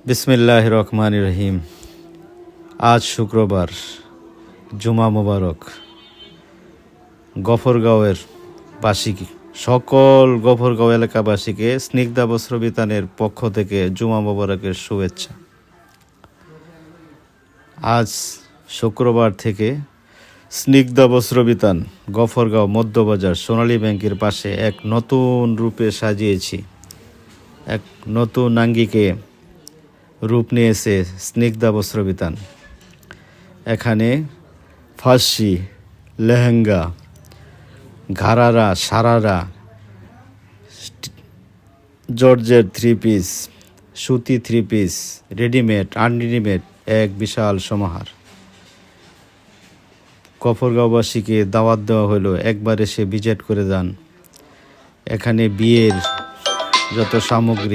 বিসমিল্লাহির রহমানির রহিম। আজ শুক্রবার, জুমা মোবারক। গফরগাঁওয়ের বাসীকে, সকল গফরগাঁও এলাকাবাসীকে স্নিগ্ধা বস্ত্র বিতানের পক্ষ থেকে জুমা মোবারকের শুভেচ্ছা। আজ শুক্রবার থেকে স্নিগ্ধা বস্ত্র বিতান গফরগাঁও মধ্যবাজার সোনালী ব্যাংকের পাশে এক নতুন রূপে সাজিয়েছি। এক নতুন আঙ্গিকে রূপ নিয়েছে স্নিগ্ধা বস্ত্র বিতান। এখানে ফার্সি, লেহেঙ্গা, ঘারারা, সারারা, জর্জের থ্রি পিস, সুতি থ্রি পিস, রেডিমেড, আনরেডিমেড এক বিশাল সমাহার। গফরগাঁওবাসীকে দাওয়াত দেওয়া হলো, একবার এসে ভিজিট করে যান। এখানে বিয়ের যত সামগ্রী